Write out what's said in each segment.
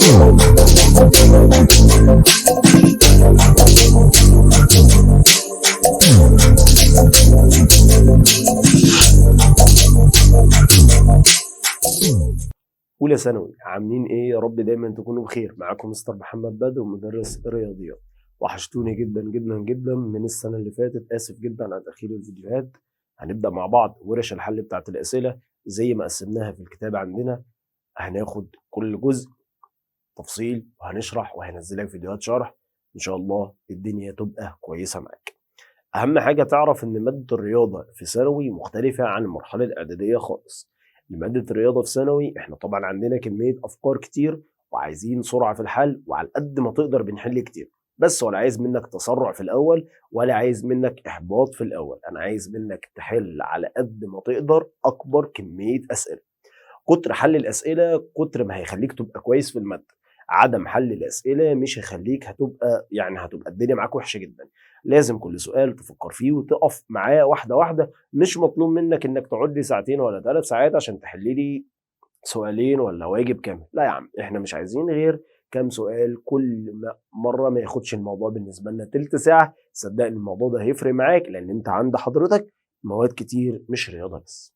أولى ثانوي، عاملين إيه؟ يا رب دايما تكونوا بخير. معاكم مستر محمد بدر مدرس الرياضيات. وحشتوني جدا جدا جدا من السنة اللي فاتت، آسف جدا على تأخير الفيديوهات. هنبدأ مع بعض ورش الحل بتاعت الأسئلة زي ما قسمناها في الكتاب عندنا. هناخد كل جزء تفصيل وهنشرح وهنزلك فيديوهات شرح. إن شاء الله الدنيا تبقى كويسة معاك. أهم حاجة تعرف إن مادة الرياضة في ثانوي مختلفة عن المرحلة الإعدادية خالص. لمادة الرياضة في ثانوي احنا طبعا عندنا كمية أفكار كتير وعايزين سرعة في الحل، وعلى قد ما تقدر بنحل كتير، بس ولا عايز منك تسرع في الأول ولا عايز منك إحباط في الأول. أنا عايز منك تحل على قد ما تقدر أكبر كمية أسئلة. كتر حل الأسئلة كتر ما هيخليك تبقى كويس في المادة. عدم حل الأسئلة مش هيخليك هتبقى الدنيا معاك وحشة جدا. لازم كل سؤال تفكر فيه وتقف معاه واحدة واحدة. مش مطلوب منك انك تقعد لي ساعتين ولا 3 ساعات عشان تحل لي سؤالين ولا واجب كامل. لا يا عم، احنا مش عايزين غير كام سؤال كل مرة، ما ياخدش الموضوع بالنسبة لنا تلت ساعة. صدقني الموضوع ده هيفرق معاك لان انت عند حضرتك مواد كتير مش رياضة بس.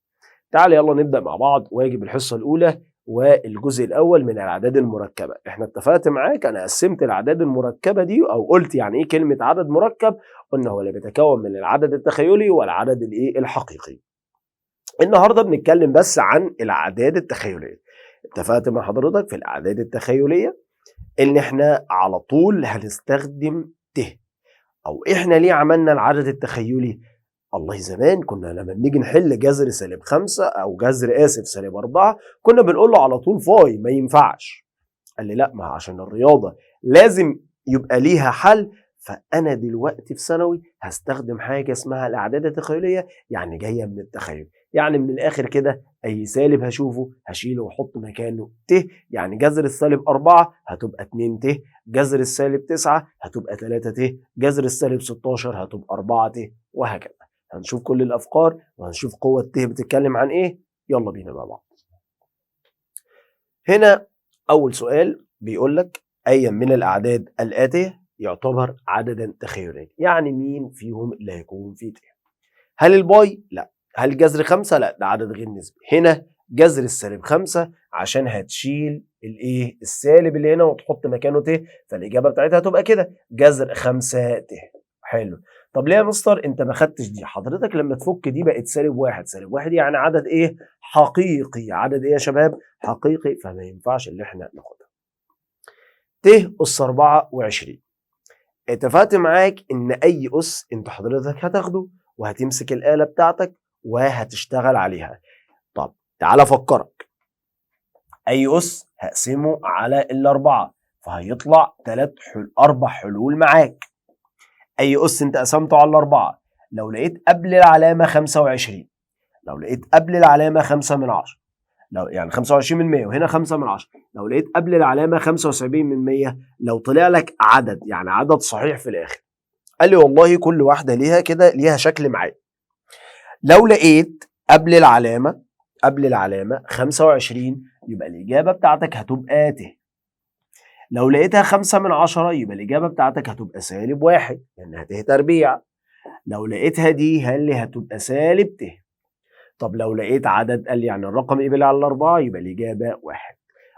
تعال يلا نبدأ مع بعض واجب الحصة الأولى والجزء الأول من الأعداد المركبة. احنا اتفقت معاك، أنا قسمت الأعداد المركبة دي أو قلت يعني إيه كلمة عدد مركب. قلنا هو اللي بيتكون من العدد التخيلي والعدد الحقيقي. النهاردة بنتكلم بس عن الأعداد التخيلية. اتفقت مع حضرتك في الأعداد التخيلية إن احنا على طول هنستخدم ت. أو احنا ليه عملنا العدد التخيلي؟ الله، زمان كنا لما بنيجي نحل جذر -5 او جذر -4 كنا بنقول له على طول فاي، ما ينفعش. قال لي لا، ما عشان الرياضه لازم يبقى ليها حل. فانا دلوقتي في ثانوي هستخدم حاجه اسمها الاعداد التخيليه، يعني جايه من التخيل. يعني من الاخر كده اي سالب هشوفه هشيله واحط مكانه ت. يعني جذر -4 هتبقى 2 ت، جذر -9 هتبقى 3 ت، جذر -16 هتبقى 4 ت، وهكذا. هنشوف كل الافكار وهنشوف قوه ت بتتكلم عن ايه. يلا بينا مع بعض. هنا اول سؤال بيقول لك اي من الاعداد الاتيه يعتبر عددا تخيليا. يعني مين فيهم اللي هيكون فيه ت؟ هل الباي؟ لا. هل جذر 5؟ لا، ده عدد غير نسبي. هنا جذر -5 عشان هتشيل السالب اللي هنا وتحط مكانه ت، فالاجابه بتاعتها هتبقى كده جذر 5 ت. حلو. طب ليه يا مستر انت ما خدتش دي؟ حضرتك لما تفك دي بقت -1. -1 يعني عدد حقيقي. عدد يا شباب؟ حقيقي. فما ينفعش اللي احنا ناخدها. ت أس 24. اتفقت معاك ان اي أس انت حضرتك هتاخده وهتمسك الآلة بتاعتك وهتشتغل عليها. طب تعال افكرك، اي أس هقسمه على الأربعة فهيطلع 4 حلول معاك. اي أس انت قسمته على الأربعة، لو لقيت قبل العلامة 25، لو لقيت قبل العلامة 5/10، لو يعني 25% وهنا 5/10، لو لقيت قبل العلامة 75%، لو طلع لك عدد يعني عدد صحيح في الآخر. قال لي والله كل واحدة ليها كده ليها شكل معايا. لو لقيت قبل العلامة 25 يبقى الإجابة بتاعتك هتبقى ت. لو لقيتها 5/10 يبقى الإجابة بتاعتك هتبقى -1 لأنها ت تربيع. لو لقيتها دي هل هتبقى -ت. طب لو لقيت عدد قال يعني الرقم قبل على الأربعة يبقى الإجابة 1.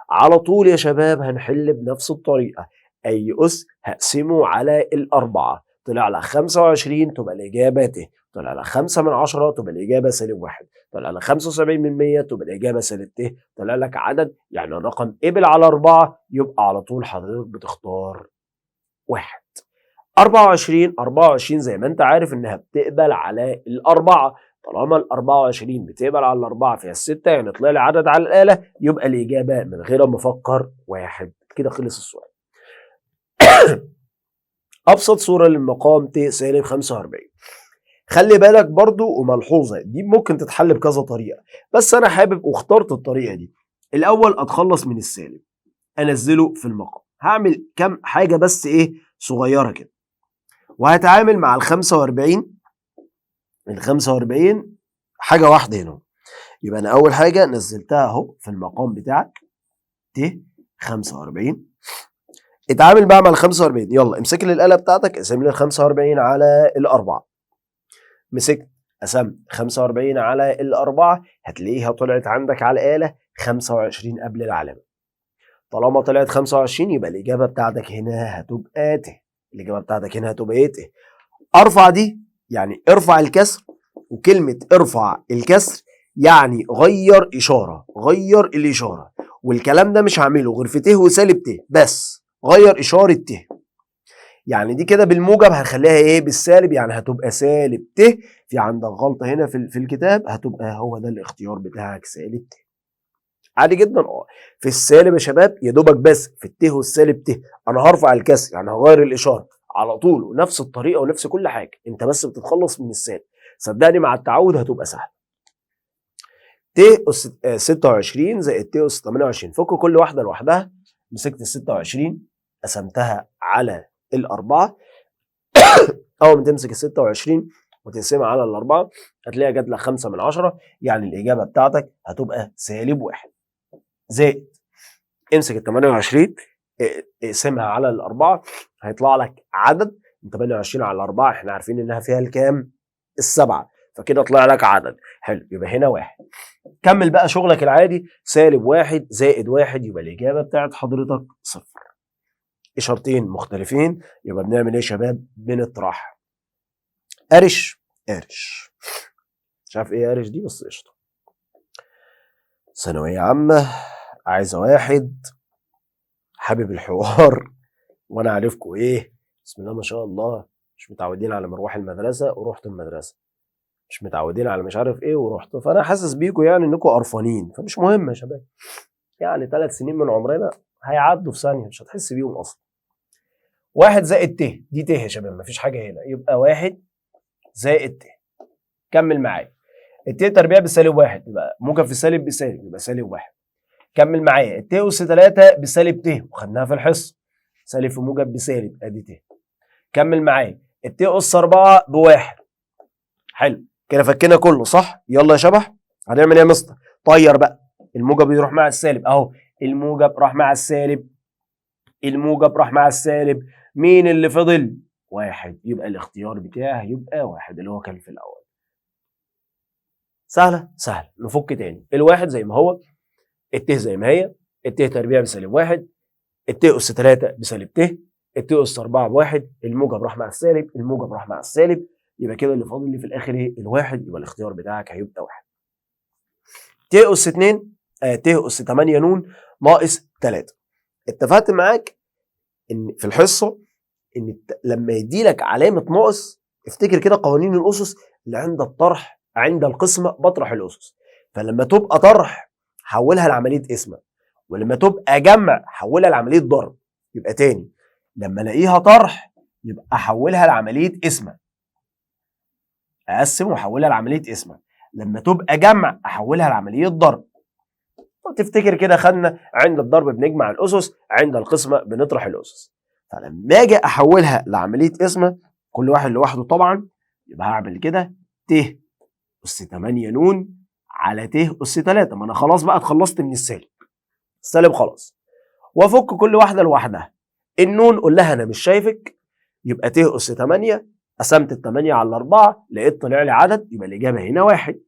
على طول يا شباب هنحل بنفس الطريقة. أي أس هقسمه على الأربعة، طلع لك 25 تبقى الإجابة ت، طلع لك 5/10 تبقى الإجابة -1، طلع لك 75% تبقى الإجابة -ت، طلع لك عدد يعني الرقم قبل على 4 يبقى على طول حضرتك بتختار 1. 24 زي ما أنت عارف إنها بتقبل على الأربعة. طالما ال 24 بتقبل على الأربعة فيها الستة يعني طلع لي عدد على الآلة، يبقى الإجابة من غير ما أفكر 1. كده خلص السؤال. أبسط صورة للمقام ت -45. خلي بالك برضو وملحوظة دي ممكن تتحل بكذا طريقة، بس أنا حابب واخترت الطريقة دي. الأول أتخلص من السالب أنزله في المقام. هعمل كم حاجة بس صغيرة كده، وهتعامل مع ال 45. ال 45 حاجة واحدة هنا. يبقى أنا أول حاجة نزلتها أهو في المقام بتاعك ت 45. اتعامل بقى مع ال 45. يلا امسك لي الآلة بتاعتك، اقسم لي ال 45 على الأربعة. مسكت قسمت 45 على الأربعة، هتلاقيها طلعت عندك على الآلة 25 قبل العلامة. طالما طلعت 25 يبقى الإجابة بتاعتك هنا هتبقى ت. الإجابة بتاعتك هنا هتبقى ايه؟ ت. ارفع دي يعني ارفع الكسر، وكلمة ارفع الكسر يعني غير إشارة، غير الإشارة، والكلام ده مش هعمله غير في ت وسالب ت بس، غير إشارة ت. يعني دي كده بالموجب هنخليها ايه؟ بالسالب، يعني هتبقى سالب ت. في عندك غلطة هنا في الكتاب، هتبقى هو ده الاختيار بتاعك سالب ت. عادي جدا. في السالب يا شباب يا دوبك بس في الت والسالب ت انا هرفع الكسر يعني هغير الاشاره على طول، ونفس الطريقه ونفس كل حاجه، انت بس بتتخلص من السالب. صدقني مع التعود هتبقى سهله. ت اس 26 زائد ت اس 28. فك كل واحده لوحدها. مسكت ال 26 قسمتها على الاربعه. اول ما تمسك ال 26 وتقسمها على الاربعه هتلاقيها جات لك 5/10، يعني الاجابه بتاعتك هتبقى سالب 1. زائد امسك ال 28 اقسمها على الأربعة، هيطلع لك عدد. 28 على 4 احنا عارفين انها فيها الكام؟ السبعة، فكده طلع لك عدد. حلو، يبقى هنا 1. كمل بقى شغلك العادي. سالب 1 زائد 1 يبقى الإجابة بتاعت حضرتك 0. إشارتين مختلفين، يبقى بنعمل ايه يا شباب؟ بنطرح. قرش قرش. مش عارف ايه قرش دي بس قشطة. ثانوية عامة عايزة واحد حابب الحوار، وانا عارفكم ايه بسم الله ما شاء الله مش متعودين على مروح المدرسه ورحت المدرسه، مش متعودين على مش عارف ايه ورحت، فانا حاسس بيكم يعني انكم قرفانين، فمش مهم يا شباب. يعني 3 سنين من عمرنا هيعدوا في ثانيه، مش هتحس بيهم اصلا. 1 زائد ت، دي ت يا شباب مفيش حاجه هنا، يبقى 1 زائد ت. كمل معايا. الت تربيع بسالب 1 يبقى موجب في سالب بسالب يبقى سالب 1. كمل معايا. الت اس 3 بسالب ت وخدناها في الحصه، سالب في موجب بسالب ادي ت. كمل معايا. الت اس 4 بواحد. حلو كده فكنا كله صح. يلا يا شبح هنعمل ايه يا مستر؟ طير بقى. الموجب يروح مع السالب اهو، الموجب راح مع السالب، الموجب راح مع السالب، مين اللي فضل؟ 1. يبقى الاختيار بتاعي هيبقى 1 اللي هو كان في الاول. سهله سهله. نفك تاني. الواحد زي ما هو، الت زي ما هي، الت تربيع بسالب 1، الت اس 3 بسالب ت، الت اس 4 بواحد، الموجب راح مع السالب، الموجب راح مع السالب، يبقى كده اللي فاضل لي في الاخر ايه؟ الواحد. يبقى الاختيار بتاعك هيبقى 1. ت اس 2 ت اس 8 ن ناقص 3. اتفقت معاك ان في الحصه ان لما يدي لك علامه ناقص افتكر كده قوانين الاسس اللي عند الطرح عند القسمه بطرح الاسس، فلما تبقى طرح حولها لعمليه قسمه، ولما تبقى جمع حولها لعمليه ضرب. يبقى تاني لما الاقيها طرح يبقى احولها لعمليه قسمه، اقسم واحولها لعمليه قسمه. لما تبقى جمع احولها لعمليه ضرب. تفتكر كده خدنا عند الضرب بنجمع الاسس، عند القسمه بنطرح الاسس. فلما اجي احولها لعمليه قسمه كل واحد لوحده طبعا، يبقى هعمل كده ت اس 8 ن على ت اس 3. ما انا خلاص بقى اتخلصت من السالب، السالب خلاص، وافك كل واحده لوحدها. النون قول لها انا مش شايفك، يبقى ت اس 8 قسمت ال 8 على 4 لقيت طلع لي عدد، يبقى الاجابه هنا 1.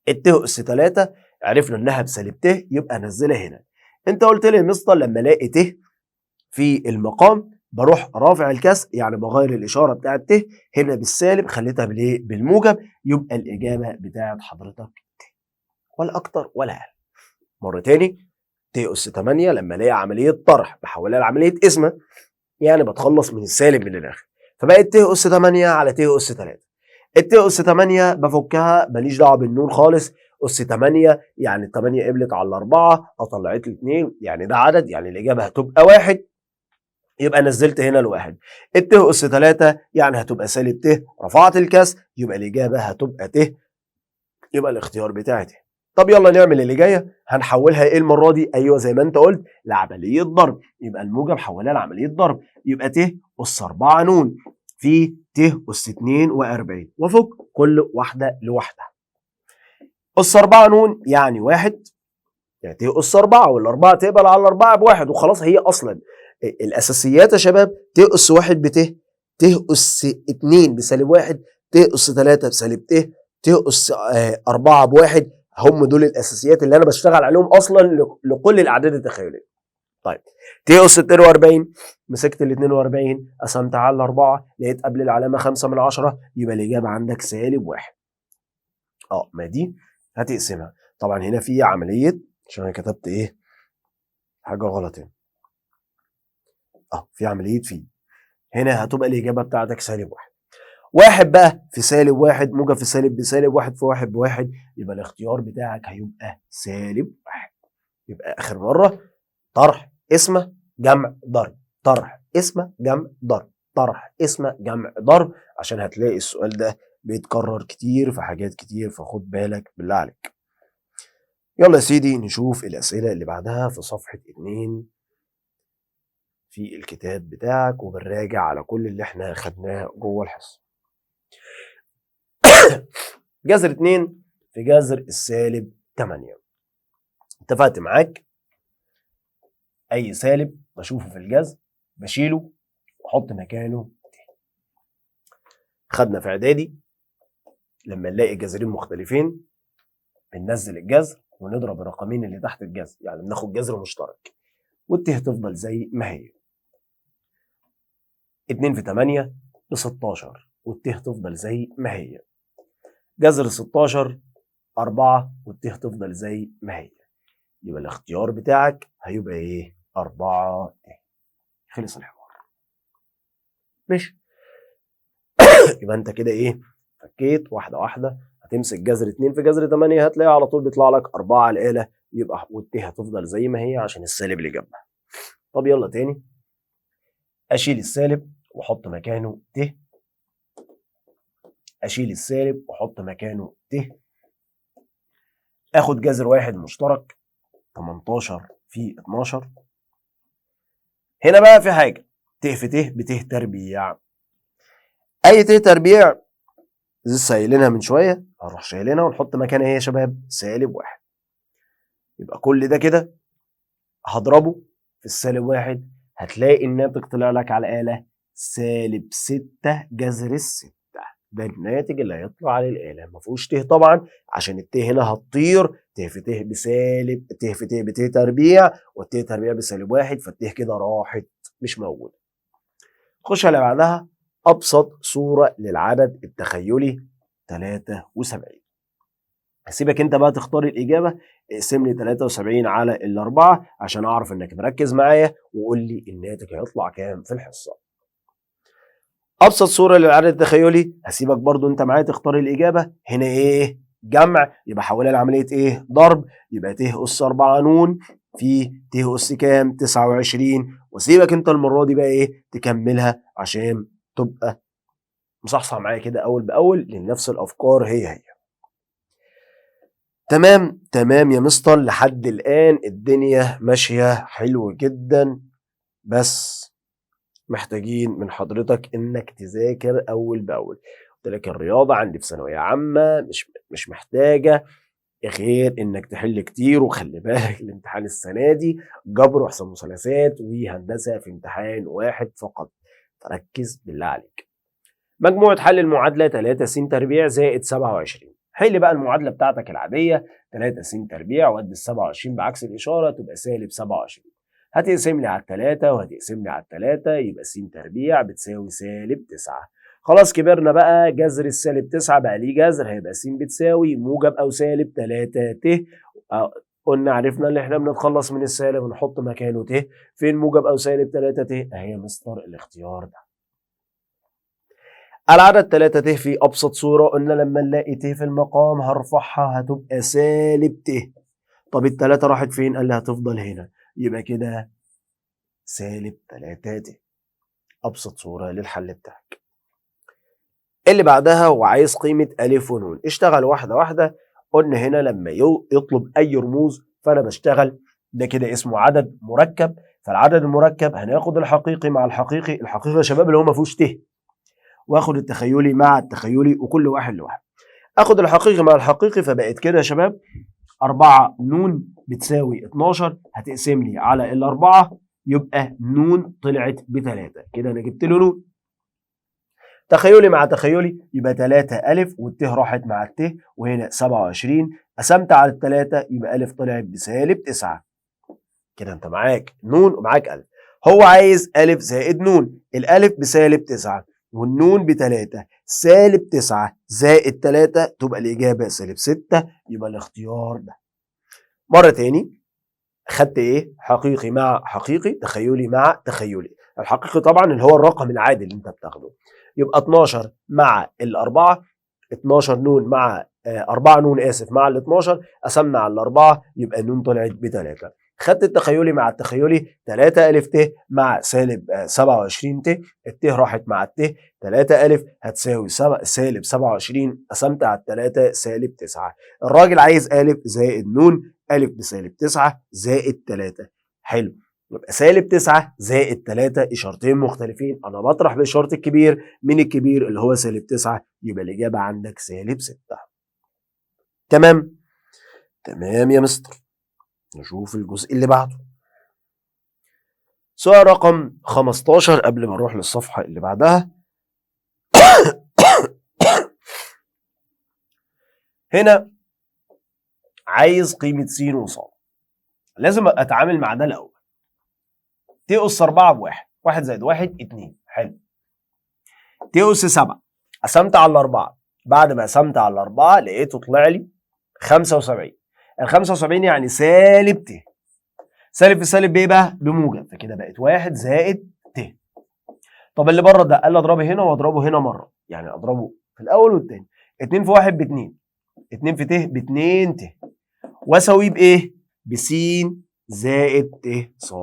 الت اس 3 عرفنا انها بسالب ت يبقى انزلها هنا. انت قلت لي يا مستر لما الاقي ت في المقام بروح رافع الكسر، يعني بغير الاشاره بتاعت ت هنا بالسالب خليتها بالايه؟ بالموجب. يبقى الاجابه بتاعت حضرتك ت، ولا اكتر ولا اقل. مره تاني. ت اس 8 لما الاقي عمليه طرح بحولها لعمليه قسمه، يعني بتخلص من السالب من الاخر، فبقت ت اس 8 على ت اس 3. الت اس 8 بفكها ماليش دعوه بالنون خالص، اس 8 يعني ال 8 قبلت على 4 طلعت لي 2 يعني ده عدد، يعني الاجابه هتبقى 1. يبقى نزلت هنا الواحد. الت اس 3 يعني هتبقى سالب ت، رفعت الكسر يبقى الاجابه هتبقى ت. يبقى الاختيار بتاعي ت. طب يلا نعمل اللي جايه. هنحولها ايه المره دي؟ ايوه زي ما انت قلت لعمليه ضرب، يبقى الموجب حولها لعمليه ضرب، يبقى ت اس 4 ن في ت اس 42، وافك كل واحده لوحدها. اس 4 ن يعني 1 يعني ت أس 4 والأربعة تقبل على الأربعة بواحد وخلاص. هي أصلا الأساسيات يا شباب ت أس 1 بت، ت أس 2 بسالب 1، ت أس 3 بسالب ت أس 4 بواحد. هم دول الأساسيات اللي أنا بشتغل عليهم أصلا لكل الأعداد التخيلية. طيب ت أس 42 مسكت ال 42 قسمت على الأربعة لقيت قبل العلامة 5/10 يبقى الإجابة عندك سالب 1. ما دي هتقسمها. طبعا هنا في عملية عشان أنا كتبت إيه حاجة غلط هنا. في عملية في هنا هتبقى الإجابة بتاعتك سالب 1. واحد بقى في سالب 1 موجب في سالب بسالب 1 في 1 بواحد، يبقى الاختيار بتاعك هيبقى سالب 1. يبقى آخر مرة طرح اسمه جمع ضرب، طرح اسمه جمع ضرب، طرح اسمه جمع ضرب، عشان هتلاقي السؤال ده بيتكرر كتير في حاجات كتير، فخد بالك بالله عليك. يلا يا سيدي نشوف الأسئلة اللي بعدها في صفحة 2 في الكتاب بتاعك، وبنراجع على كل اللي احنا خدناه جوه الحصة. جذر 2 في جذر السالب 8. اتفقت معاك أي سالب بشوفه في الجذر بشيله وأحط مكانه ت. خدنا في إعدادي لما نلاقي جذرين مختلفين بننزل الجذر ونضرب الرقمين اللي تحت الجذر، يعني بناخد جذر مشترك والت هتفضل زي ما هي. 2 في 8 ب 16 والت هتفضل زي ما هي. جذر 16 4 والت هتفضل زي ما هي. يبقى الاختيار بتاعك هيبقى ايه؟ 4 ت. خلص الحوار. ماشي. يبقى انت كده ايه؟ فكيت واحده واحده. هتمسك جذر 2 في جذر 8 هتلاقي على طول بيطلع لك 4 على الآلة، يبقى والت هتفضل زي ما هي عشان السالب اللي جنبها. طب يلا تاني. اشيل السالب واحط مكانه ت، اشيل السالب واحط مكانه ت، اخد جذر واحد مشترك 18 في 12. هنا بقى في حاجه ت في ت بت تربيع. اي ت تربيع لسه قايلينها من شويه هنروح شايلينها ونحط مكانها ايه يا شباب؟ سالب 1. يبقى كل ده كده هضربه في السالب 1 هتلاقي الناتج طلع لك على الآلة سالب 6 جذر ال6. ده الناتج اللي هيطلع على الآلة، ما فيهوش ت طبعا عشان الت هنا هتطير. ت في ت بسالب، ت في ت بت تربيع والت تربيع بسالب 1 فالت كده راحت مش موجودة. خش على بعدها. أبسط صورة للعدد التخيلي 73. هسيبك انت بقى تختار الإجابة. اقسم لي 73 على الأربعة عشان أعرف إنك مركز معايا، وقول لي الناتج هيطلع كام في الحصة. أبسط صورة للعدد التخيلي هسيبك برضو انت معايا تختار الإجابة. هنا إيه؟ جمع، يبقى حولها لعملية إيه؟ ضرب، يبقى ت أس 4 نون في ت أس كام؟ 29. وسيبك انت المرة دي بقى إيه؟ تكملها عشان تبقى مصحصح معايا كده أول بأول، لأن نفس الأفكار هي. تمام يا مستر، لحد الآن الدنيا ماشية حلو جدا، بس محتاجين من حضرتك انك تذاكر اول باول. قلت لك الرياضة عندي في ثانوية عامة مش محتاجة غير انك تحل كتير، وخلي بالك الامتحان السنة دي جبر وحساب مثلثات وهندسة في امتحان واحد فقط، فركز بالله عليك. مجموعة حل المعادلة 3 س تربيع زائد 27. حل بقى المعادلة بتاعتك العادية 3 س تربيع وقد ال 27 بعكس الإشارة تبقى سالب 27. هتقسم لي على 3 وهتقسم لي على 3 يبقى س تربيع بتساوي سالب 9. خلاص كبرنا بقى. جذر السالب 9 بقى ليه جذر، هيبقى س بتساوي موجب أو سالب 3 ت. قلنا عرفنا اللي احنا بنتخلص من السالب ونحط مكانه ت. فين موجب أو سالب 3 ت؟ أهي مستر الاختيار ده. العدد 3 ت في أبسط صورة قلنا لما نلاقي ت في المقام هرفعها هتبقى سالب ت. طب التلاتة راحت فين؟ قال لي هتفضل هنا، يبقى كده سالب 3 ت. أبسط صورة للحل بتاعك. اللي بعدها وعايز قيمة ألف ونون. اشتغل واحدة واحدة. قلنا هنا لما يطلب أي رموز فأنا بشتغل ده كده اسمه عدد مركب، فالعدد المركب هناخد الحقيقي مع الحقيقي. الحقيقي يا شباب اللي هو ما فيهوش ت، واخد التخيلي مع التخيلي وكل واحد لوحده. اخد الحقيقي مع الحقيقي فبقت كده يا شباب 4 ن بتساوي 12، هتقسم لي على ال4 يبقى ن طلعت ب3. كده انا جبت له ن. تخيلي مع تخيلي يبقى 3 أ والت راحت مع الت، وهنا 27 قسمت على ال3 يبقى أ طلعت بسالب 9. كده انت معاك ن ومعاك أ. هو عايز أ زائد ن، الألف بسالب 9 والنون ب3، -9 زائد 3 تبقى الإجابة -6. يبقى الاختيار ده. مرة تاني، خدت ايه؟ حقيقي مع حقيقي، تخيلي مع تخيلي. الحقيقي طبعا اللي هو الرقم العادي اللي انت بتاخده. يبقى 12 مع ال4، 12 ن مع 4 ن اسف مع ال12 قسمنا على ال4 يبقى ن طلعت ب3. خدت التخيلي مع التخيلي، 3 أ ت مع -27 ت، الت راحت مع الت، 3 أ هتساوي -27 قسمت على ال3 -9. الراجل عايز أ زائد ن، أ بسالب 9 زائد 3. حلو، يبقى -9 زائد 3 اشارتين مختلفين، انا بطرح باشاره الكبير من الكبير اللي هو -9، يبقى الاجابه عندك -6. تمام؟ تمام يا مستر. نشوف الجزء اللي بعده. سؤال رقم 15 قبل ما نروح للصفحه اللي بعدها. هنا عايز قيمه س وص. لازم اتعامل مع ده الاول. ت أس 4 ب1، 1 زائد 1 2. حلو. ت أس 7 قسمت على ال4، بعد ما قسمت على ال4 لقيته طلع لي 75. ال 75 يعني سالب ت. سالب في سالب بايه بقى؟ بموجب، فكده بقت 1 زائد ت. طب اللي بره ده قال لي اضربه هنا واضربه هنا مره، يعني اضربه في الاول والثاني. 2 في 1 ب2، 2 في ت ب2 ت، واساويه بايه؟ بس زائد ت ص.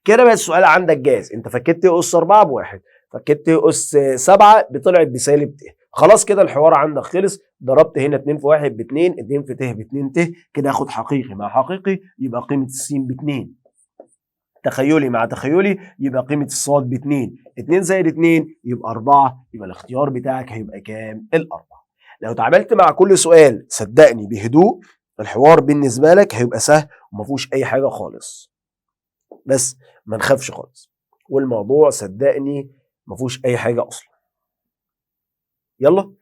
كده بقى السؤال عندك جاهز. انت فكيت ت اس 4 ب1، فكيت ت اس 7 طلعت بسالب ت. خلاص كده الحوار عندك خلص. ضربت هنا 2 في 1 ب2، 2 في ت ب2 ت، كده اخد حقيقي مع حقيقي يبقى قيمه الس ب2. تخيلي مع تخيلي يبقى قيمه الصاد ب2. 2 زائد 2 يبقى 4. يبقى الاختيار بتاعك هيبقى كام؟ الاربعه. لو اتعاملت مع كل سؤال صدقني بهدوء، الحوار بالنسبه لك هيبقى سهل وما فيهوش اي حاجه خالص. بس ما نخافش خالص، والموضوع صدقني ما فيهوش اي حاجه اصلا. يلا،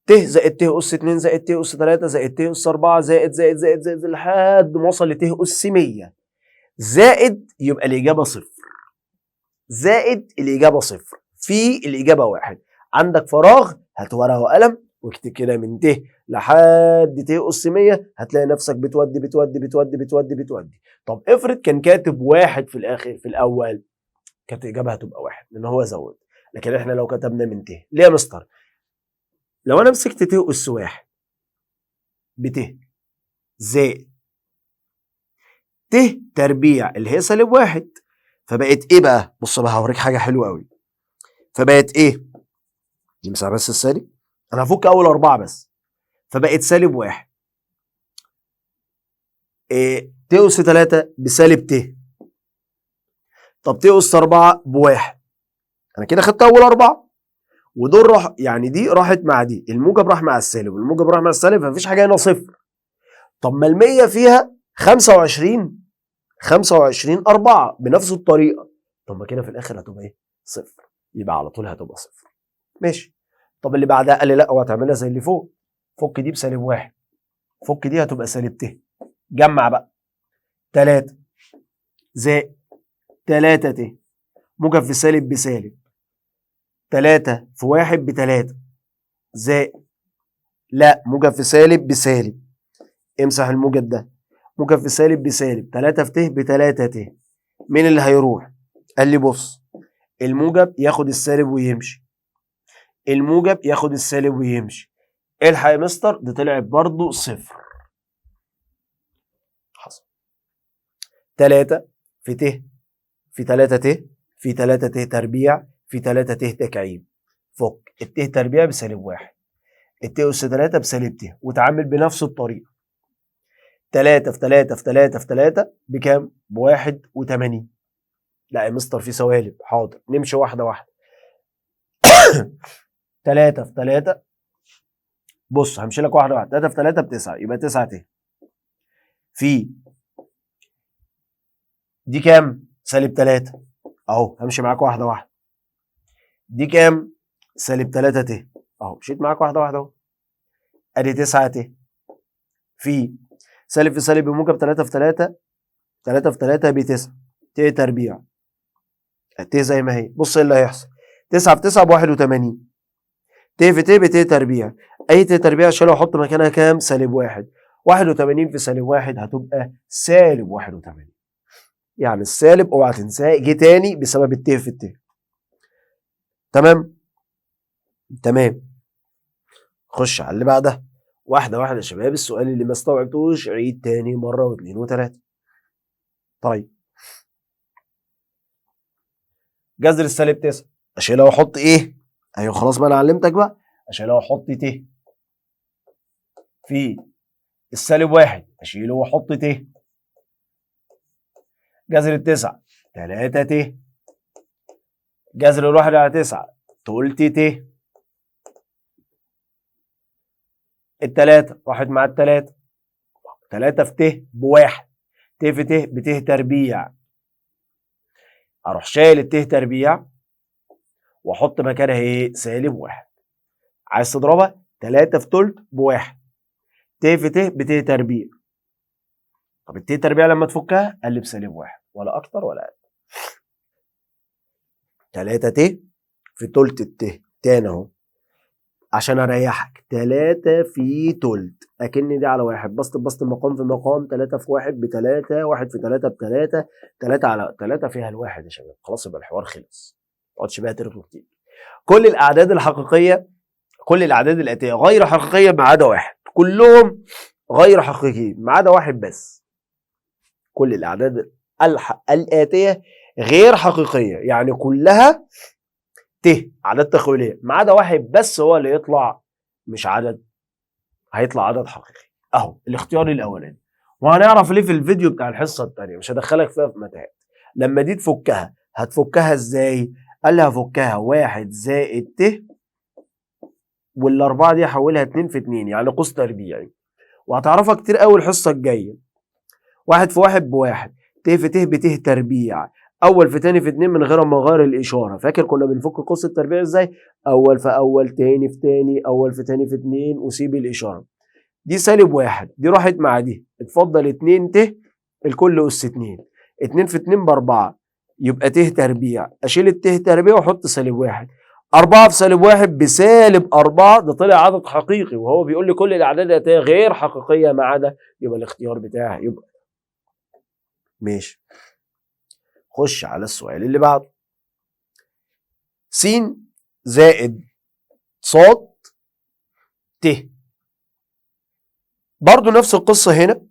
ت زائد ت اس 2 زائد ت اس 3 زائد ت اس 4 زائد لحد ما وصل لت اس 100 زائد، يبقى الاجابه صفر. زائد الاجابه صفر، في الاجابه 1. عندك فراغ، هات ورقه وقلم واكتب كده من ت لحد ت اس 100، هتلاقي نفسك بتودي بتودي بتودي بتودي بتودي. طب افرض كان كاتب 1 في الاخر في الاول، كانت الاجابه هتبقى 1 لان هو زود. لكن احنا لو كتبنا من ت، ليه يا مستر؟ لو انا مسكت ت اس 1 بت زائد ت تربيع اللي هي -1، فبقت ايه بقى؟ بص بقى هوريك حاجه حلوه قوي. فبقت ايه؟ نمسح بس السالب، انا هفك اول 4 بس. فبقت -1. إيه؟ ت اس 3 بسالب ت. طب ت اس 4 ب1. انا كده خدت اول 4 ودول راح، يعني دي راحت مع دي، الموجب راح مع السالب والموجب راح مع السالب، فمفيش حاجه هنا صفر. طب ما ال100 فيها 25، 25 4 بنفس الطريقه. طب ما كده في الاخر هتبقى ايه؟ صفر. يبقى على طول هتبقى صفر. ماشي. طب اللي بعدها قال لي لا، وهتعملها زي اللي فوق. فك دي بسالب 1، فك دي هتبقى سالب ت. جمع بقى 3 زائد 3 ت، موجب في سالب بسالب، 3 في 1 ب3 زائد، لا موجب في سالب بسالب، امسح الموجب ده، موجب في سالب بسالب، 3 في ت ب3 ت. مين اللي هيروح؟ قال لي بص، الموجب ياخد السالب ويمشي، الموجب ياخد السالب ويمشي. الحق يا مستر، دي طلعت برضه صفر. حصل 3 في ت في 3 ت في 3 ت تربيع في 3 ت تكعيب. فك الت تربيع بسالب 1، الت اس 3 بسالب ت، وتعامل بنفس الطريقه. 3 في 3 في 3 في 3 بكام؟ ب81. لا يا مستر في سوالب، حاضر نمشي واحده واحده. 3 في 3، بص همشي لك واحده واحده. 3 في 3 ب9 يبقى 9 ت. في دي كام؟ سالب 3 اهو، همشي معاك واحده واحده. دي كام؟ سالب 3 ت اهو، مشيت معاك واحده واحده اهو. ادي 9 ت في سالب في سالب بموجب 3 في 3، 3 في 3 ب 9 ت تربيع. ت زي ما هي. بص ايه اللي هيحصل، 9 في 9 ب 81، ت في ت ب ت تربيع. اي ت تربيع اشيلها واحط مكانها كام؟ سالب 1. 81 في سالب 1 هتبقى سالب 81. يعني السالب اوعى تنساه جه تاني بسبب الت في الت. تمام؟ تمام. خش على اللي بعدها واحده واحده يا شباب. السؤال اللي ما استوعبتوش عيد تاني مره واثنين وثلاثه. طيب جذر السالب 9 اشيلها واحط ايه؟ ايوه خلاص بقى انا علمتك بقى. اشيلها واحط ت في السالب 1 اشيله واحط ت. جذر التسعة 3 ت. جذر الواحد على 9 تلت ت. التلاتة راحت مع التلاتة، 3 في ت بواحد، ت في ت بت تربيع. اروح شايل الت تربيع واحط مكانها ايه؟ سالب 1. عايز تضربها 3 في تلت بواحد، ت في ت بت تربيع. طب الت تربيع لما تفكها قلب سالب 1 ولا اكتر ولا اقل. 3 ت في تلت الت تاني اهو عشان اريحك، 3 في تلت اكن دي على واحد، بسط المقام في مقام، 3 في 1 ب3، 1 في 3 ب3، 3 على 3 فيها الواحد يا شباب. خلاص يبقى الحوار خلص، ما تقعدش بقى ترغي كتير. كل الاعداد الحقيقيه، كل الاعداد الاتيه غير حقيقيه ما عدا واحد، كلهم غير حقيقيين ما عدا واحد بس. كل الاعداد الاتيه غير حقيقيه، يعني كلها اعداد تخيليه ما عدا واحد بس هو اللي يطلع مش عدد، هيطلع عدد حقيقي. اهو الاختيار الاولاني. وهنعرف ليه في الفيديو بتاع الحصه الثانيه، مش هدخلك فيها في متاهات. لما دي تفكها هتفكها ازاي؟ قال لي هفكها 1 زائد ت، والاربعه دي هحولها 2 في 2 يعني قوس تربيعي. وهتعرفها كتير قوي الحصه الجايه. 1 في 1 بواحد، ت في ت بت تربيع، اول في تاني في 2 من غير ما اغير الاشاره. فاكر كنا بنفك قوس التربيع ازاي؟ اول في اول، تاني في تاني، اول في تاني في 2 وسيب الاشاره. دي سالب 1 دي راحت مع دي، اتفضل 2 ت الكل اس 2، 2 في 2 ب4 يبقى ت تربيع. اشيل الت تربيع واحط سالب 1. 4 في سالب 1 بسالب 4، ده طلع عدد حقيقي، وهو بيقول لي كل الاعداد الاتيه غير حقيقيه ما عدا، يبقى الاختيار بتاعي يبقى ماشي. خش على السؤال اللي بعده. س زائد ص ت. برضو نفس القصه هنا،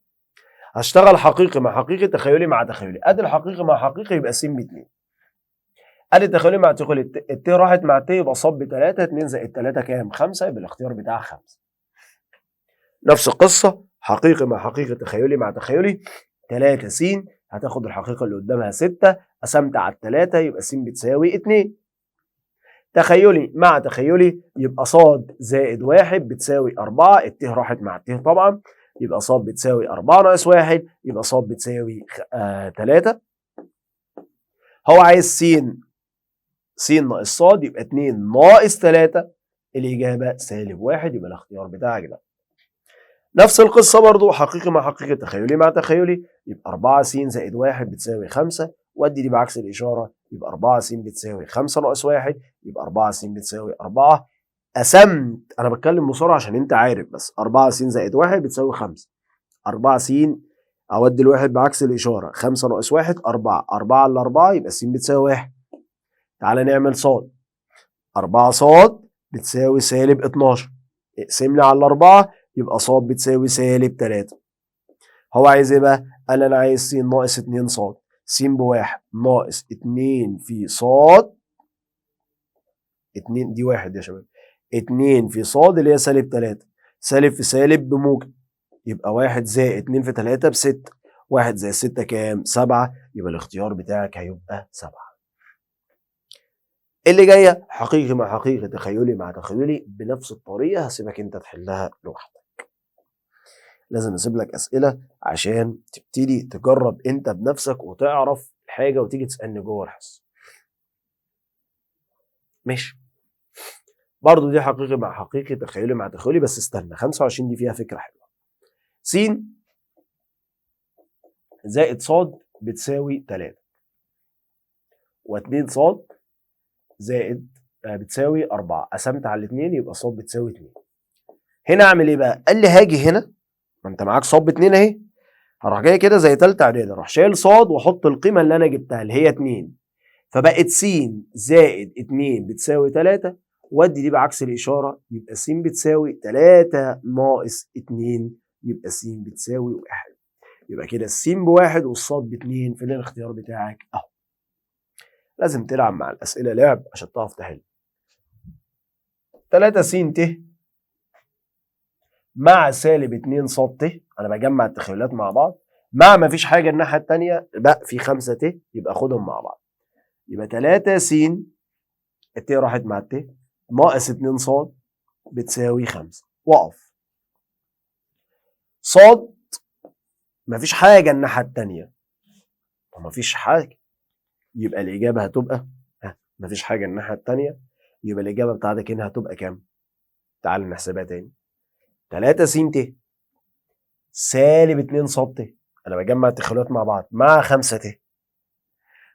هشتغل حقيقي مع حقيقي، تخيلي مع تخيلي. ادي الحقيقي مع حقيقي يبقى س ب2. ادي تخيلي مع تخيلي، الت راحت مع الت يبقى ص ب3، 2 زائد 3 كام؟ 5، يبقى الاختيار بتاعها 5. نفس القصه حقيقي مع حقيقي، تخيلي مع تخيلي. 3 س هتاخد الحقيقه اللي قدامها 6، قسمت على ال3 يبقى س بتساوي 2. تخيلي مع تخيلي يبقى ص زائد 1 بتساوي 4، الت راحت مع الت طبعا، يبقى ص بتساوي 4 ناقص 1 يبقى ص بتساوي 3. هو عايز س ناقص ص يبقى 2 ناقص 3، الإجابة -1، يبقى الاختيار بتاعك ده. نفس القصة برضو حقيقي مع حقيقي، تخيلي مع تخيلي، يبقى 4 س زائد 1 بتساوي 5، وادي دي بعكس الإشارة، يبقى 4 س بتساوي 5 ناقص 1، يبقى 4 س بتساوي 4. قسمت، أنا بتكلم بسرعة عشان أنت عارف بس، 4 س زائد 1 بتساوي 5. 4 س أودي الواحد بعكس الإشارة، 5 ناقص 1 4، 4 على 4 يبقى س بتساوي 1. تعالى نعمل ص. 4 ص بتساوي -12، اقسم لي على 4 يبقى ص بتساوي -3. هو عايز ايه بقى؟ قال انا عايز س ناقص 2 ص، س ب1 ناقص 2 في ص، 2 دي 1 يا شباب، 2 في ص اللي هي -3، سالب في سالب بموجب، يبقى 1 زائد 2 في 3 ب6، 1 زائد 6 كام؟ 7، يبقى الاختيار بتاعك هيبقى 7. اللي جايه حقيقي مع حقيقي، تخيلي مع تخيلي، بنفس الطريقه هسيبك انت تحلها لوحدك. لازم اسيب لك اسئله عشان تبتدي تجرب انت بنفسك وتعرف الحاجه وتيجي تسالني جوه الحصه. ماشي. برضو دي حقيقي مع حقيقي، تخيلي مع تخيلي، بس استنى، 25 دي فيها فكره حلوه. س زائد ص بتساوي 3، و2 ص زائد بتساوي 4. قسمت على الاثنين يبقى ص بتساوي 2. هنا اعمل ايه بقى؟ قال لي هاجي هنا، ما انت معاك ص ب2 اهي، هروح جاي كده زي تالتة اعدادي، اروح شايل ص واحط القيمه اللي انا جبتها اللي هي 2، فبقت س زائد 2 بتساوي 3، وادي دي بعكس الاشاره يبقى س بتساوي 3 ناقص 2، يبقى س بتساوي 1. يبقى كده الس ب1 والصاد ب2. فين الاختيار بتاعك؟ اهو. لازم تلعب مع الاسئله لعب عشان تعرف تحل. 3 س ت مع سالب 2 ص ت، انا بجمع التخيلات مع بعض، مع ما فيش حاجه الناحيه الثانيه بقى في 5 ت، يبقى خدهم مع بعض. يبقى 3 س الت راحت مع الت ناقص 2 ص بتساوي 5. واقف. ص مفيش حاجه الناحيه الثانيه، ومفيش حاجه، يبقى الاجابه هتبقى مفيش حاجه الناحيه الثانيه، يبقى الاجابه بتاعتك هنا هتبقى كام؟ تعال نحسبها تاني. 3 س ت سالب 2 ص ت، انا بجمع التخيلات مع بعض، مع 5 ت.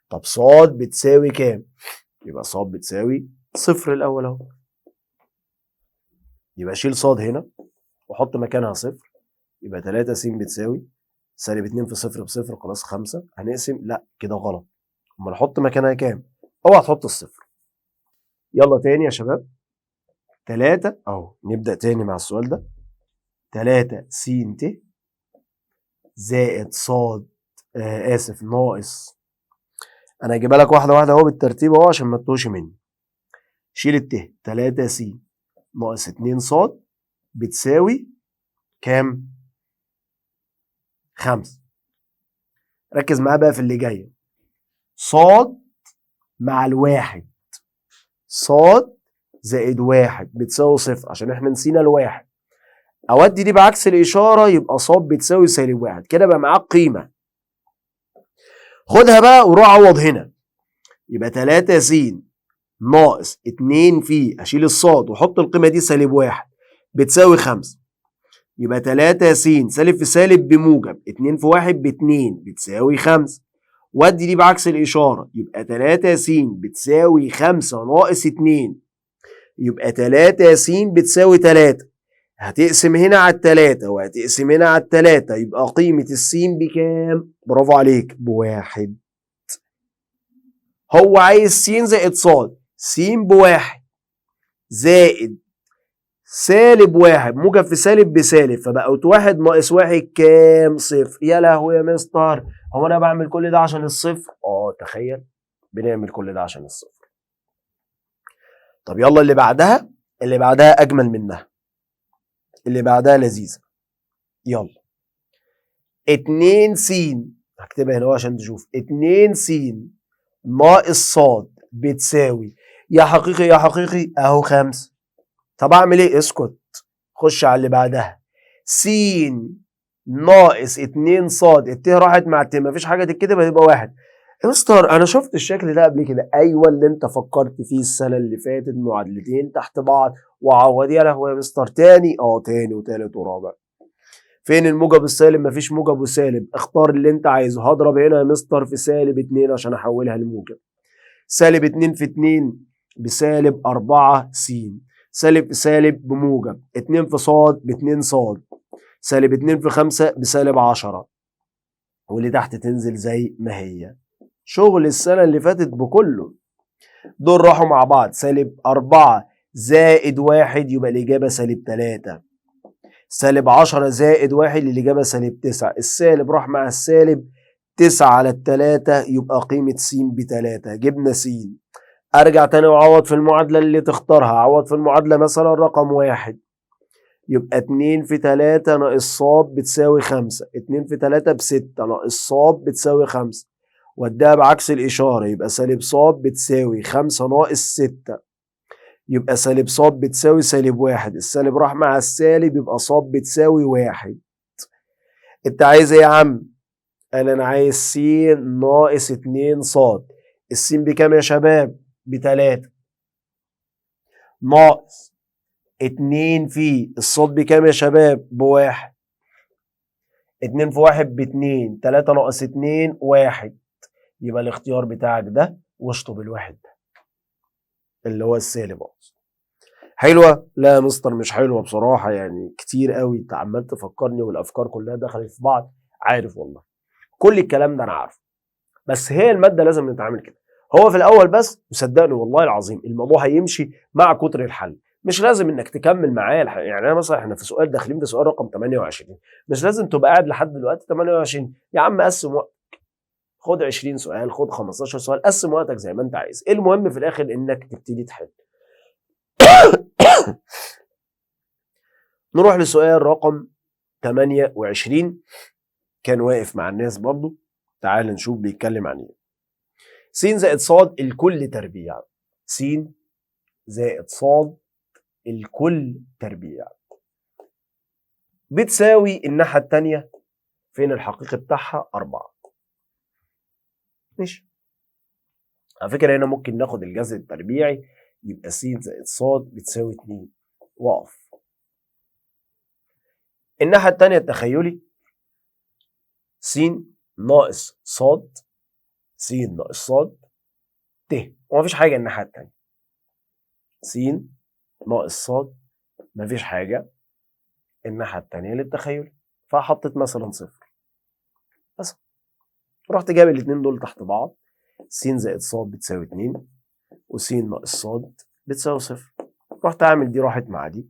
طب ص بتساوي كام؟ يبقى ص بتساوي 0 الاول اهو، يبقى شيل ص هنا وحط مكانها 0، يبقى 3 س بتساوي سالب 2 في 0 ب0 خلاص 5. هنقسم؟ لا كده غلط، امال احط مكانها كام؟ اوعى تحط الصفر. يلا تاني يا شباب. 3 اهو، نبدا تاني مع السؤال ده. 3 س ت زائد ص اسف ناقص، انا هجيبها لك واحده واحده اهو بالترتيب اهو عشان ما تتوهش مني. شيل الت. 3 س ناقص 2 ص بتساوي كام؟ 5. ركز معايا بقى في اللي جايه. ص مع الواحد، ص زائد 1 بتساوي 0 عشان احنا نسينا الواحد. اودي دي بعكس الاشاره يبقى ص بتساوي سالب 1، كده بقى معاك قيمه. خدها بقى وروح عوض هنا. يبقى 3 س ناقص 2 في، اشيل الصاد واحط القيمه دي سالب 1 بتساوي 5. يبقى 3 س سالب في سالب بموجب، 2 في 1 ب2 بتساوي 5. ودي دي بعكس الاشاره يبقى 3 س بتساوي 5 ناقص 2، يبقى 3 س بتساوي 3. هتقسم هنا على التلاتة وهتقسم هنا على التلاتة، يبقى قيمة السين بكام؟ برافو عليك، ب1. هو عايز س زائد ص، س ب1 زائد سالب 1 موجب في سالب بسالب، فبقت 1 ناقص 1 كام؟ 0. يا لهوي يا مستر، هو انا بعمل كل ده عشان الصفر؟ تخيل بنعمل كل ده عشان الصفر. طب يلا اللي بعدها، اللي بعدها اجمل منها، اللي بعدها لذيذة. يلا 2 س، هكتبها هنا عشان تشوف. 2 س ناقص ص بتساوي، يا حقيقي يا حقيقي اهو 5. طب اعمل ايه؟ اسكت، خش على اللي بعدها. س ناقص 2 ص، الت راحت مع الت، مفيش حاجه تتكتب، هتبقى 1. يا مستر انا شفت الشكل ده قبل كده. ايوه، اللي انت فكرت فيه السنه اللي فاتت، معادلتين تحت بعض وعوض. يا لهوي يا مستر، تاني؟ تاني وتالت ورابع. فين الموجب السالب؟ مفيش موجب وسالب، اختار اللي انت عايزه. هضرب هنا يا مستر في سالب 2 عشان احولها لموجب. سالب 2 في 2 بسالب 4 س، سالب في سالب بموجب، 2 في ص ب2 ص، سالب 2 في 5 بسالب 10، واللي تحت تنزل زي ما هي. شغل السنة اللي فاتت بكله. دول راحوا مع بعض، سالب 4 زائد 1 يبقى الإجابة سالب 3. سالب 10 زائد 1 الإجابة سالب 9. السالب راح مع السالب، 9 على 3 يبقى قيمة س ب3. جبنا س. ارجع تاني واعوض في المعادلة اللي تختارها. اعوض في المعادلة مثلا رقم 1، يبقى 2 في 3 ناقص ص بتساوي 5. 2 في 3 ب6 ناقص ص بتساوي 5. واديها بعكس الإشارة يبقى سالب ص بتساوي 5 ناقص 6، يبقى سالب ص بتساوي سالب 1. السالب راح مع السالب يبقى ص بتساوي 1. انت عايز ايه يا عم؟ انا عايز س ناقص 2 ص. السين بكام يا شباب؟ ب3 ناقص 2 في الصاد بكام يا شباب؟ ب1. 2 في 1 ب2. 3 ناقص 2 1. يبقى الاختيار بتاعك ده واشطب الواحد ده اللي هو السالب اصلا. حلوه؟ لا يا مستر مش حلوه بصراحه، يعني كتير قوي انت عمال تفكرني والافكار كلها دخلت في بعض. عارف والله كل الكلام ده انا عارفه، بس هي الماده لازم نتعامل كده. هو في الاول بس، وصدقني والله العظيم الموضوع هيمشي مع كتر الحل. مش لازم انك تكمل معايا يعني انا مثلا احنا في سؤال داخلين في سؤال رقم 28، مش لازم تبقى قاعد لحد دلوقتي 28. يا عم قسم وقت، خد 20 سؤال، خد 15 سؤال، قسم وقتك زي ما انت عايز. المهم في الاخر انك تبتدي تحل. نروح لسؤال رقم 28، كان واقف مع الناس برضو. تعال نشوف بيتكلم عن ايه. س زائد ص الكل تربيع. س زائد ص الكل تربيع بتساوي الناحية التانية فين الحقيقي بتاعها 4. ماشي. على فكرة هنا ممكن ناخد الجذر التربيعي، يبقى س زائد ص بتساوي 2. واقف. الناحية التانية التخيلي س ناقص ص، س ناقص ص ت، ومفيش حاجة الناحية التانية. س ناقص ص مفيش حاجة الناحية التانية للتخيل، فحطيت مثلا صفر بس. رحت جايب الاتنين دول تحت بعض، س زائد ص بتساوي 2 وس ناقص ص بتساوي 0. رحت اعمل دي راحت مع دي،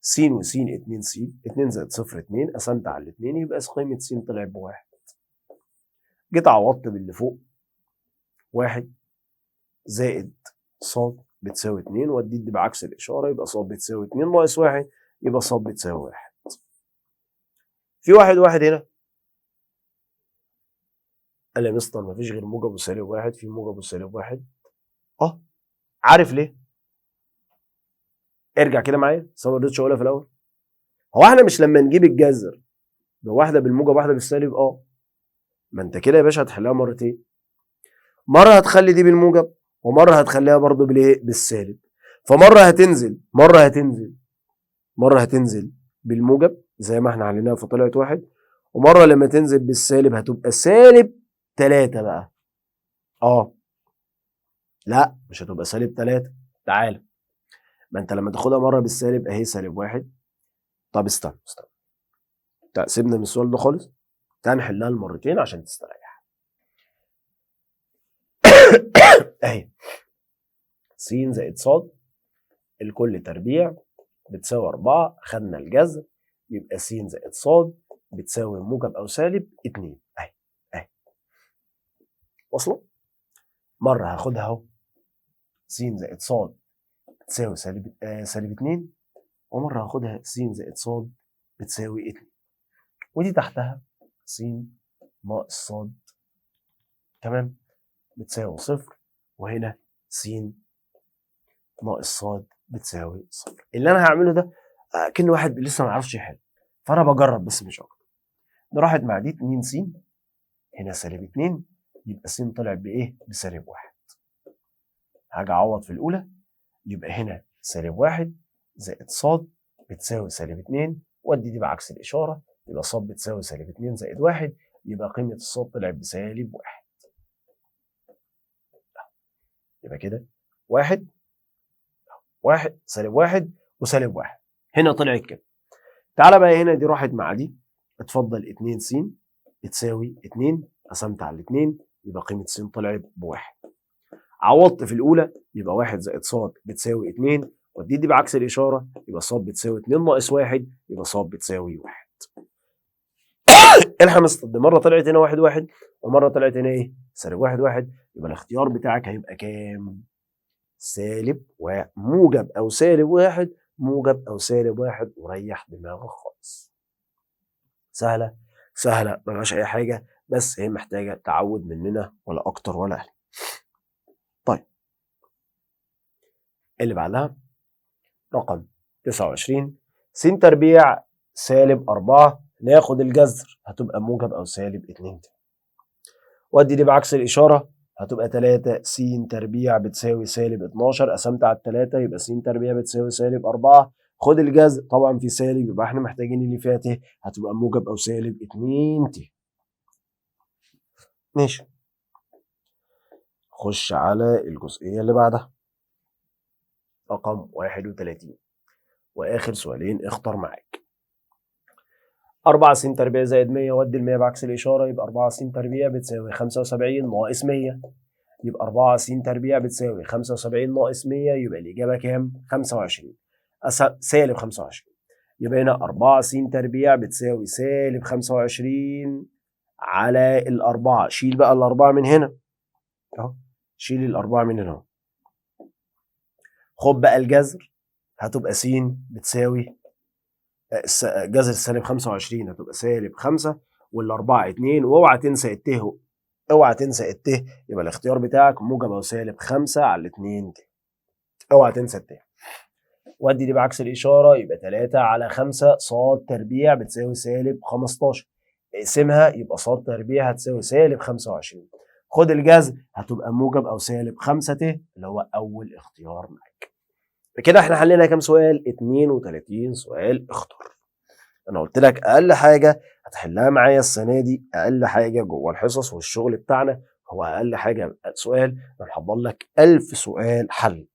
س وس 2 س، 2 زائد 0 2، قسمت على الاتنين يبقى قيمة س طلعت ب1. جيت عوضت باللي فوق، 1 زائد ص بتساوي 2، وديت دي بعكس الإشارة يبقى ص بتساوي 2 ناقص 1 يبقى ص بتساوي 1. في واحد هنا قال يا مستر مفيش غير موجب وسالب 1، في موجب وسالب 1. عارف ليه؟ ارجع كده معايا، بس انا ما رضيتش اقولها في الاول. هو احنا مش لما نجيب الجذر واحده بالموجب واحده بالسالب؟ ما انت كده يا باشا هتحلها مرتين، مره هتخلي دي بالموجب ومره هتخليها برضو بالايه؟ بالسالب. فمره هتنزل مره هتنزل بالموجب زي ما احنا عليناها فطلعت 1، ومره لما تنزل بالسالب هتبقى سالب 3 بقى. لا مش هتبقى سالب 3. تعال، ما انت لما تاخدها مره بالسالب اهي سالب 1. طب استنى سيبنا من السؤال ده خالص، تعال نحلها المرتين عشان تستريح. اهي س زائد ص الكل تربيع بتساوي 4، خدنا الجذر يبقى س زائد ص بتساوي موجب او سالب 2. اهي واصله. مره هاخدها اهو س زائد ص بتساوي سالب 2، ومره هاخدها س زائد ص بتساوي 2، ودي تحتها س ناقص ص تمام بتساوي 0، وهنا س ناقص ص بتساوي 0. اللي انا هعمله ده كأن واحد لسه ما عرفش يحل، فانا بجرب بس مش اكتر. ده راحت مع دي 2 س، هنا سالب 2 يبقى س طلعت بايه؟ بسالب 1. هاجي اعوض في الاولى، يبقى هنا سالب 1 زائد ص بتساوي سالب 2، وادي دي بعكس الاشاره يبقى ص بتساوي سالب 2 زائد 1، يبقى قيمه الص طلعت بسالب 1. يبقى كده 1 سالب 1 وسالب 1، هنا طلعت كده. تعالى بقى هنا دي راحت مع دي، اتفضل 2 س بتساوي 2، قسمت على الاثنين يبقى قيمة س طلعت ب1. عوضت في الأولى يبقى 1 زائد ص بتساوي 2، ودي بعكس الإشارة يبقى ص بتساوي 2 ناقص 1 يبقى ص بتساوي 1. الحق دي مرة طلعت هنا 1 1 ومرة طلعت هنا ايه؟ سالب 1 1، يبقى الاختيار بتاعك هيبقى كام؟ سالب موجب أو سالب 1، موجب أو سالب 1، وريح دماغك خالص. سهلة سهلة ملهاش أي حاجة، بس هي محتاجة تعود مننا ولا أكتر ولا أقل. طيب اللي بعدها رقم 29، س تربيع سالب 4 ناخد الجذر هتبقى موجب أو سالب 2 ت. ودي دي بعكس الإشارة هتبقى 3 س تربيع بتساوي سالب 12. قسمت على 3 يبقى س تربيع بتساوي سالب 4. خد الجذر طبعا في سالب يبقى احنا محتاجين اللي فيها ت هتبقى موجب أو سالب 2 ت. ماشي. خش على الجزئية اللي بعدها رقم 31 وآخر سؤالين اختار معاك. 4 س تربيع زائد 100 ودي ال 100 بعكس الإشارة يبقى 4 س تربيع بتساوي 75 ناقص 100. يبقى 4 س تربيع بتساوي 75 ناقص 100 يبقى الإجابة كام؟ 25 سالب 25. يبقى هنا 4 س تربيع بتساوي سالب 25 على الأربعة. شيل بقى الأربعة من هنا أهو، شيل الأربعة من هنا. خد بقى الجذر هتبقى س بتساوي جذر سالب 25 هتبقى سالب 5 والأربعة 2 واوعى تنسى الته، اوعى تنسى الته. يبقى الاختيار بتاعك موجب أو سالب 5 على 2 ت. اوعى تنسى الته. ودي دي بعكس الإشارة يبقى 3 على 5 ص تربيع بتساوي سالب 15. اقسمها يبقى ص تربيع هتساوي سالب 25. خد الجذر هتبقى موجب أو سالب 5 ت اللي هو أول اختيار معاك. بكده احنا حلينا كام سؤال؟ 32 سؤال. اختار. انا قلت لك اقل حاجه هتحلها معايا السنه دي، اقل حاجه جوه الحصص والشغل بتاعنا هو اقل حاجه سؤال. انا محضر لك 1000 سؤال حل،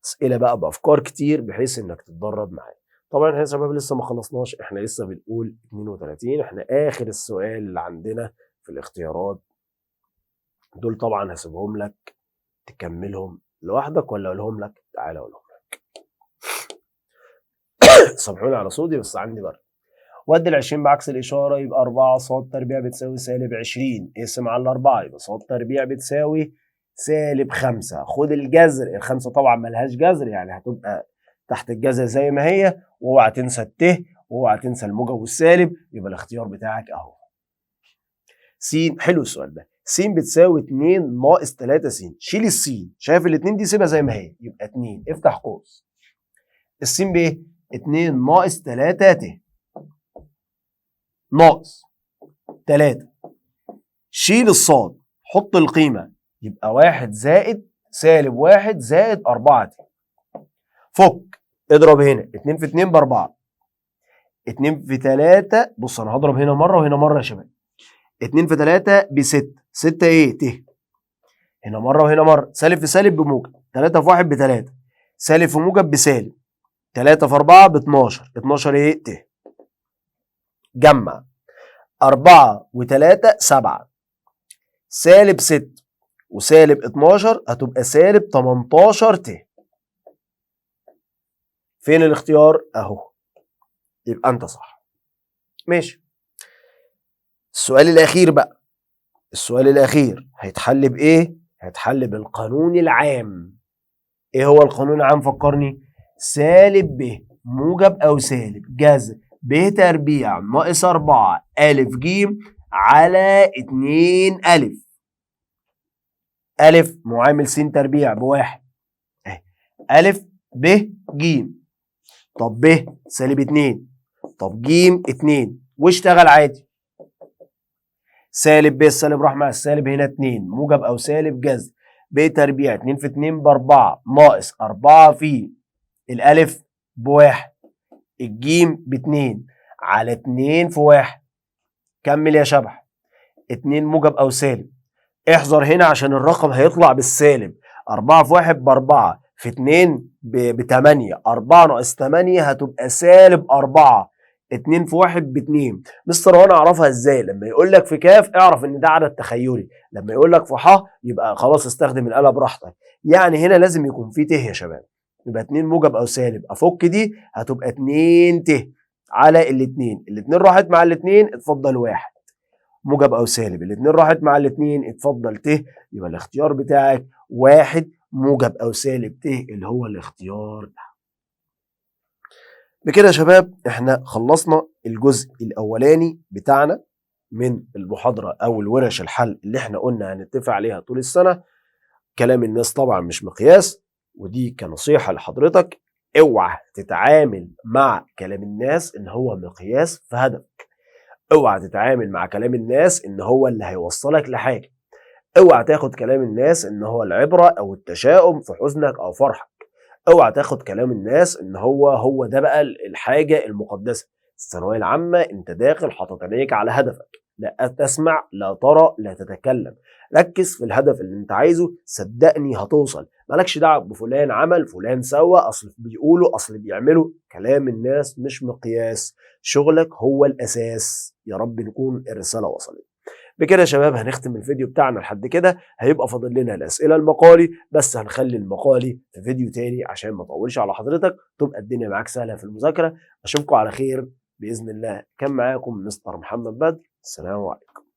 اسئله بقى بافكار كتير بحيث انك تتدرب معايا. طبعا احنا يا شباب لسه ما خلصناش، احنا لسه بنقول 32. احنا اخر السؤال اللي عندنا في الاختيارات دول طبعا هسيبهم لك تكملهم لوحدك ولا اقولهم لك؟ تعالى اقولهم لك. سامحوني على صوتي بس عندي برد. ودي ال 20 بعكس الإشارة يبقى 4 ص تربيع بتساوي سالب 20. اقسم على الأربعة يبقى ص تربيع بتساوي سالب 5. خد الجذر، الخمسة طبعا ملهاش جذر يعني هتبقى تحت الجذر زي ما هي، واوعى تنسى الت واوعى تنسى الموجب والسالب. يبقى الاختيار بتاعك أهو س. حلو السؤال ده. س بتساوي 2 ناقص 3 س. شيل السين، شايف الاتنين دي سيبها زي ما هي يبقى 2 افتح قوس. السين بايه؟ 2 ناقص 3 ت ناقص 3. شيل الصاد حط القيمة يبقى 1 زائد سالب 1 زائد 4 ت. فك اضرب هنا 2 في 2 ب4. 2 في 3 بص انا هضرب هنا مرة وهنا مرة يا شباب. 2 في 3 ب6. 6 ايه؟ ت. هنا مرة وهنا مرة. سالب في سالب بموجب. 3 في 1 ب3. سالب في موجب بسالب. 3 في 4 ب12. 12 ايه؟ ت. جمع 4 و3 7. سالب 6 وسالب 12 هتبقى سالب 18 ت. فين الاختيار؟ اهو. يبقى انت صح. ماشي. السؤال الاخير بقى. السؤال الاخير هيتحل بايه؟ هيتحل بالقانون العام. ايه هو القانون العام؟ فكرني. سالب ب موجب او سالب جذر ب تربيع ناقص 4 أ ج على 2 أ. أ معامل س تربيع بواحد اهي. أ ب ج. طب ب سالب 2. طب ج 2 واشتغل عادي. سالب ب السالب راح مع السالب هنا 2 موجب او سالب جذر ب تربيع 2 في 2 ب4 ناقص 4 في الألف بواحد الجيم ب2 على 2 في 1. كمل يا شبح. 2 موجب او سالب. احذر هنا عشان الرقم هيطلع بالسالب. 4 في 1 ب4 في 2 ب8. 4 ناقص 8 هتبقى سالب 4. 2 في 1 ب2. مستر وانا اعرفها ازاي؟ لما يقول لك في كاف اعرف ان ده عدد تخيلي، لما يقول لك في ح يبقى خلاص استخدم الآلة براحتك. يعني هنا لازم يكون في ت يا شباب. يبقى 2 موجب او سالب افك دي هتبقى 2 ت على الاثنين. الاثنين راحت مع الاثنين اتفضل 1 موجب او سالب. الاثنين راحت مع الاثنين اتفضل ت. يبقى الاختيار بتاعك 1 موجب او سالب ت اللي هو الاختيار ده. بكده يا شباب احنا خلصنا الجزء الاولاني بتاعنا من المحاضرة او الورش الحل اللي احنا قلنا هنتفق عليها طول السنة. كلام الناس طبعا مش مقياس، ودي كنصيحة لحضرتك اوعى تتعامل مع كلام الناس ان هو مقياس في هدفك. اوعى تتعامل مع كلام الناس ان هو اللي هيوصلك لحاجه. اوعى تاخد كلام الناس ان هو العبره او التشاؤم في حزنك او فرحك. اوعى تاخد كلام الناس ان هو ده بقى الحاجه المقدسه. الثانويه العامه انت داخل حاطط عينيك على هدفك، لا تسمع لا ترى لا تتكلم. ركز في الهدف اللي انت عايزه، صدقني هتوصل. مالكش دعوه بفلان عمل فلان سوى، اصل بيقولوا اصل بيعملوا. كلام الناس مش مقياس، شغلك هو الاساس. يا رب نكون الرساله وصلت. بكده يا شباب هنختم الفيديو بتاعنا لحد كده. هيبقى فاضل لنا الاسئله المقالي، بس هنخلي المقالي في فيديو تاني عشان ما اطولش على حضرتك، تبقى الدنيا معاك سهله في المذاكره. اشوفكم على خير باذن الله. كان معاكم مستر محمد بدر. السلام عليكم.